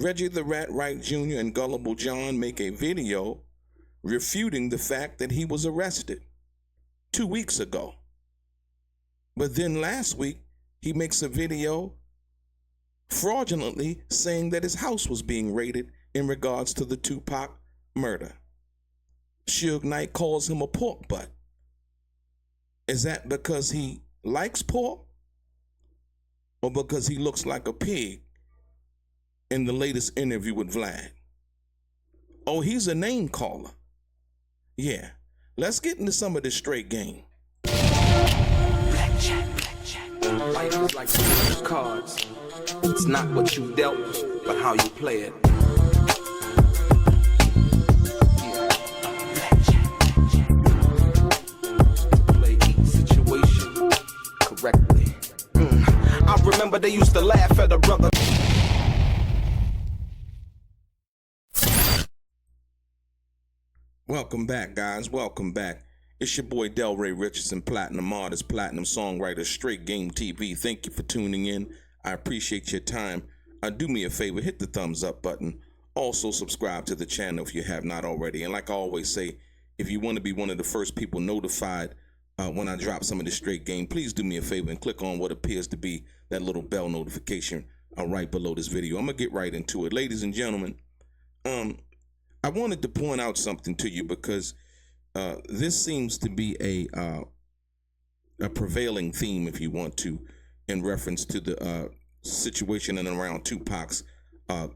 Reggie the Rat Wright Jr. and Gullible John make a video refuting the fact that he was arrested 2 weeks ago. But then last week, he makes a video fraudulently saying that his house was being raided in regards to the Tupac murder. Suge Knight calls him a pork butt. Is that because he likes pork? Or because he looks like a pig in the latest interview with Vlad? Oh, he's a name caller. Yeah, let's get into some of this straight game. Blackjack. Life is like some cards. It's not what you dealt, but how you play it. Play each situation correctly. I remember they used to laugh at a brother. Welcome back, guys. Welcome back. It's your boy DELRAY Richardson, platinum artist, platinum songwriter, Straight Game TV. Thank you for tuning in. I appreciate your time. Do me a favor, hit the thumbs up button. Also subscribe to the channel if you have not already. And like I always say, if you want to be one of the first people notified when I drop some of this straight game, please do me a favor and click on what appears to be that little bell notification right below this video. I'm going to get right into it. Ladies and gentlemen, I wanted to point out something to you because this seems to be a prevailing theme, if you want to, in reference to the situation in and around Tupac's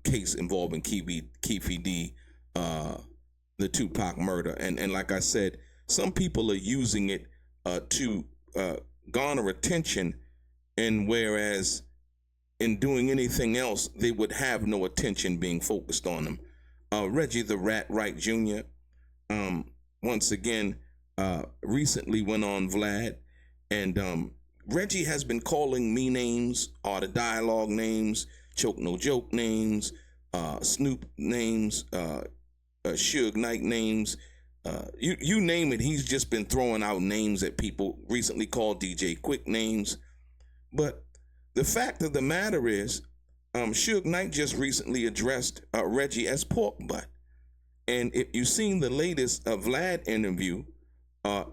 case involving Keefe D, the Tupac murder. And like I said, some people are using it to garner attention, and whereas in doing anything else, they would have no attention being focused on them. Reggie the Rat Wright Jr., once again, recently went on Vlad, and Reggie has been calling me names, Art of Dialogue names, Choke No Joke names, Snoop names, Suge Knight names, you name it. He's just been throwing out names at people, recently called DJ Quick names. But the fact of the matter is, Suge Knight just recently addressed Reggie as pork butt. And if you've seen the latest Vlad interview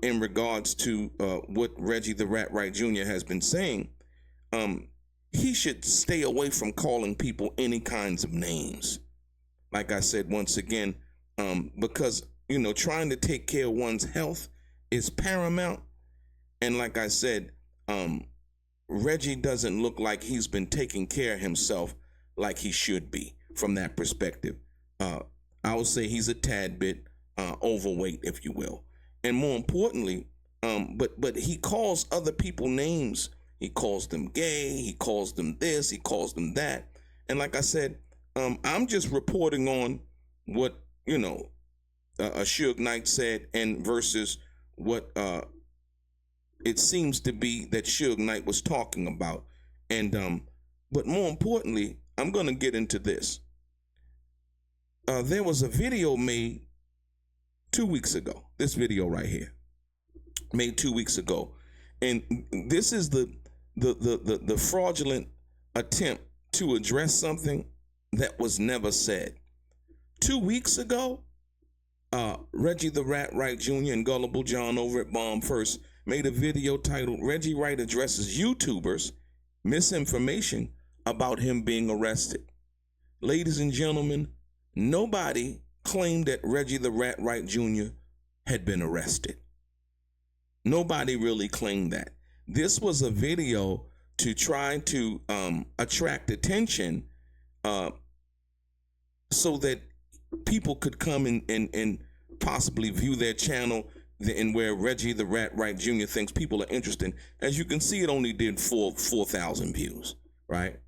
in regards to what Reggie the Rat Wright Jr. has been saying, he should stay away from calling people any kinds of names. Like I said, once again, because, you know, trying to take care of one's health is paramount. And like I said, Reggie doesn't look like he's been taking care of himself like he should be from that perspective. I would say he's a tad bit overweight, if you will. And more importantly, but he calls other people names. He calls them gay. He calls them this. He calls them that. And like I said, I'm just reporting on what, you know, Suge Knight said, and versus what it seems to be that Suge Knight was talking about. And but more importantly, I'm going to get into this. There was a video made 2 weeks ago. This video right here, made 2 weeks ago, and this is the fraudulent attempt to address something that was never said. 2 weeks ago, Reggie the Rat Wright Jr. and Gullible John over at Bomb First made a video titled "Reggie Wright Addresses YouTubers Misinformation About Him Being Arrested." Ladies and gentlemen, nobody claimed that Reggie the Rat Wright Jr. had been arrested. Nobody really claimed that. This was a video to try to attract attention so that people could come and possibly view their channel, and where Reggie the Rat Wright Jr. thinks people are interested. As you can see, it only did 4,000 views, right?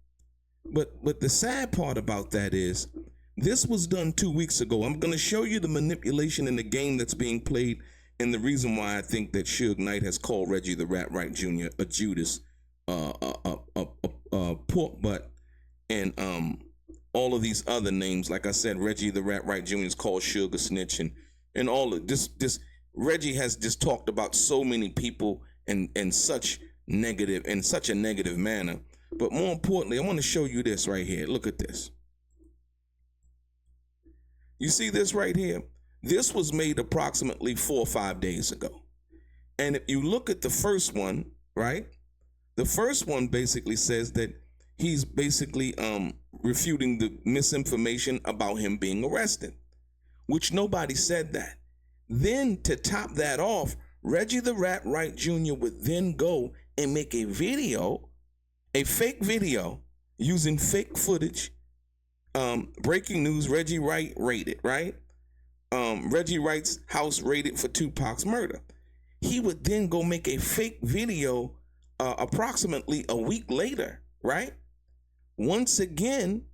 But the sad part about that is, this was done 2 weeks ago. I'm going to show you the manipulation in the game that's being played, and the reason why I think that Suge Knight has called Reggie the Rat Wright Jr. a Judas, pork butt, and all of these other names. Like I said, Reggie the Rat Wright Jr. is called Suge a snitch, and all of this. Reggie has just talked about so many people in such a negative manner. But more importantly, I want to show you this right here. Look at this. You see this right here? This was made approximately 4 or 5 days ago. And if you look at the first one, right? The first one basically says that he's basically refuting the misinformation about him being arrested, which nobody said that. Then to top that off, Reggie the Rat Wright Jr. would then go and make a video, a fake video, using fake footage. Breaking news, Reggie Wright raided, right? Reggie Wright's house raided for Tupac's murder. He would then go make a fake video approximately a week later, right? Once again,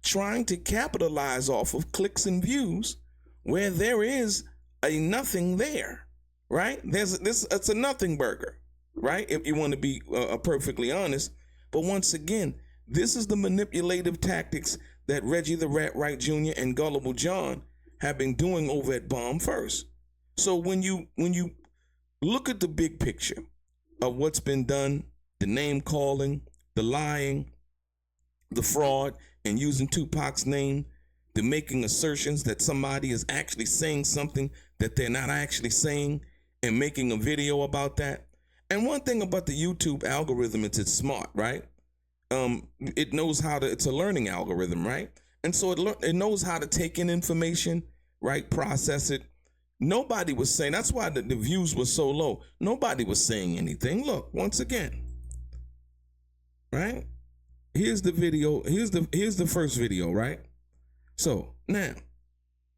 trying to capitalize off of clicks and views where there is a nothing there, right? It's a nothing burger, right? If you want to be perfectly honest. But once again, this is the manipulative tactics that Reggie the Rat Wright Jr. and Gullible John have been doing over at Bomb First. So when you look at the big picture of what's been done, the name calling, the lying, the fraud, and using Tupac's name, the making assertions that somebody is actually saying something that they're not actually saying, and making a video about that. And one thing about the YouTube algorithm is it's smart, right? It knows how to, it's a learning algorithm, right? And so it knows how to take in information, right? Process it. Nobody was saying, that's why the views were so low. Nobody was saying anything. Look, once again, right? Here's the video. Here's the first video, right? So now,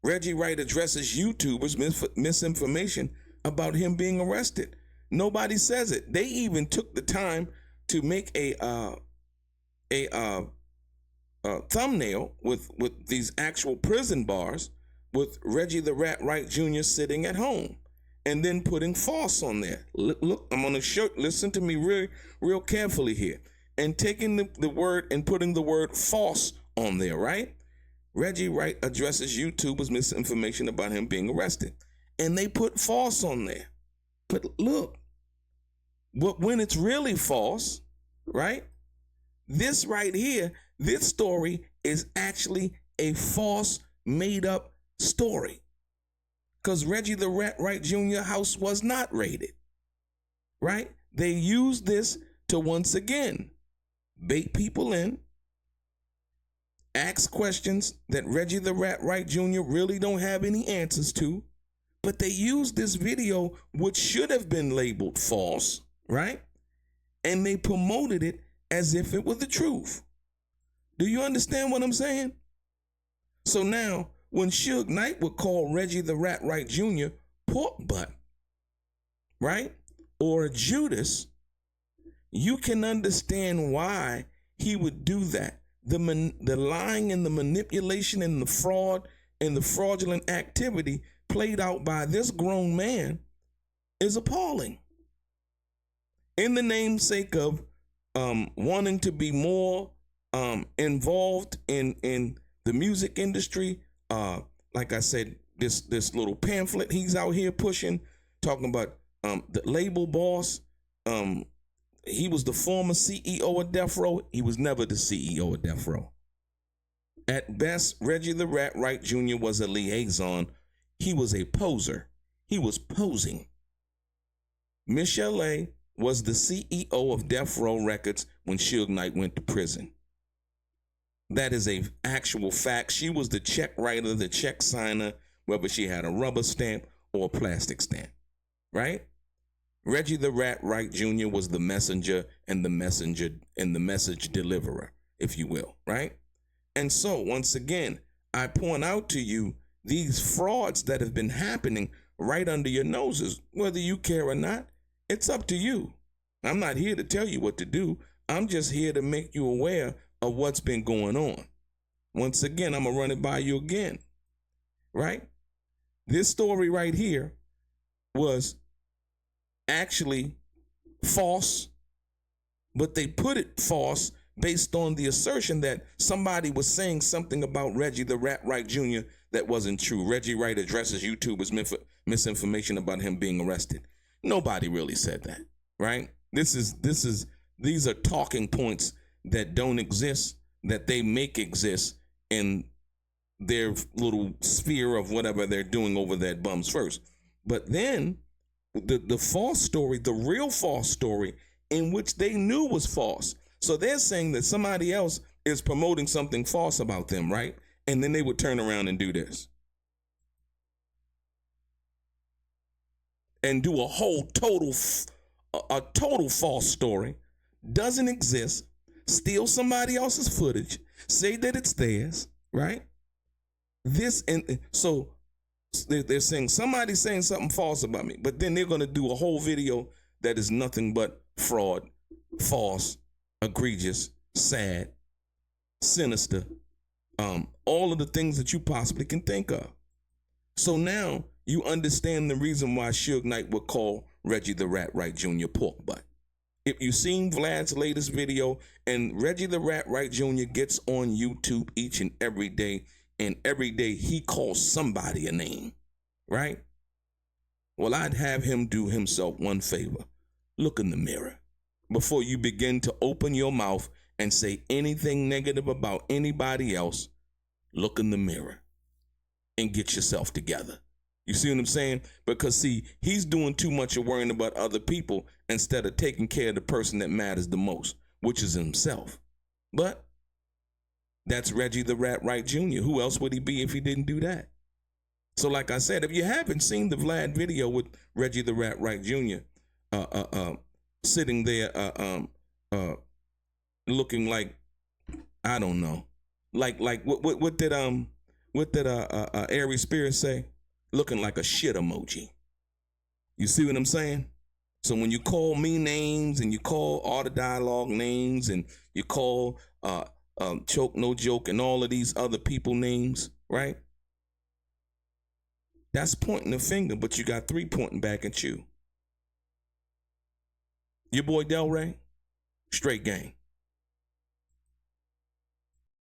Reggie Wright addresses YouTubers' misinformation about him being arrested. Nobody says it. They even took the time to make a thumbnail with these actual prison bars with Reggie the Rat Wright Jr. sitting at home, and then putting false on there. Look, I'm gonna show. Listen to me real carefully here, and taking the word and putting the word false on there, right? Reggie Wright addresses YouTubers' misinformation about him being arrested, and they put false on there. But look, when it's really false, right? This right here, this story is actually a false, made-up story. Because Reggie the Rat Wright Jr. house was not raided, right? They used this to once again bait people in, ask questions that Reggie the Rat Wright Jr. really don't have any answers to, but they used this video, which should have been labeled false, right? And they promoted it as if it were the truth. Do you understand what I'm saying? So now, when Suge Knight would call Reggie the Rat Wright Jr. pork butt, right? Or Judas, you can understand why he would do that. The lying and the manipulation and the fraud and the fraudulent activity played out by this grown man is appalling. In the namesake of wanting to be more involved in the music industry, like I said, this little pamphlet he's out here pushing, talking about the label boss. He was the former CEO of Death Row. He was never the CEO of Death Row. At best, Reggie the Rat Wright Jr. was a liaison. He was a poser. He was posing. Michelle A. was the CEO of Death Row Records when Suge Knight went to prison. That is a actual fact. She was the check writer, the check signer, whether she had a rubber stamp or a plastic stamp, right? Reggie the Rat Wright Jr. was the messenger and the message deliverer, if you will, right? And so, once again, I point out to you these frauds that have been happening right under your noses, whether you care or not. It's up to you. I'm not here to tell you what to do. I'm just here to make you aware of what's been going on. Once again, I'm going to run it by you again, right? This story right here was actually false, but they put it false based on the assertion that somebody was saying something about Reggie the Rat Wright Jr. that wasn't true. Reggie Wright addresses YouTubers' misinformation about him being arrested. Nobody really said that, right? These are talking points that don't exist, that they make exist in their little sphere of whatever they're doing over that bums first. But then the false story, the real false story, in which they knew was false. So they're saying that somebody else is promoting something false about them, right? And then they would turn around and do this. And do a whole total false story. Doesn't exist. Steal somebody else's footage. Say that it's theirs, right? This, and so they're saying somebody's saying something false about me, but then they're going to do a whole video that is nothing but fraud, false, egregious, sad, sinister, all of the things that you possibly can think of. So now you understand the reason why Suge Knight would call Reggie the Rat Wright Jr. pork butt. If you've seen Vlad's latest video, and Reggie the Rat Wright Jr. gets on YouTube each and every day he calls somebody a name, right? Well, I'd have him do himself one favor. Look in the mirror before you begin to open your mouth and say anything negative about anybody else. Look in the mirror and get yourself together. You see what I'm saying? Because see, he's doing too much of worrying about other people instead of taking care of the person that matters the most, which is himself. But that's Reggie the Rat Wright Jr. Who else would he be if he didn't do that? So like I said, if you haven't seen the Vlad video with Reggie the Rat Wright Jr. Sitting there looking like, I don't know, like what did Ari Spears say? Looking like a shit emoji. You see what I'm saying? So when you call me names and you call all the dialogue names and you call Choke No Joke and all of these other people names, right? That's pointing the finger, but you got 3 pointing back at you. Your boy DELRAY, straight gang.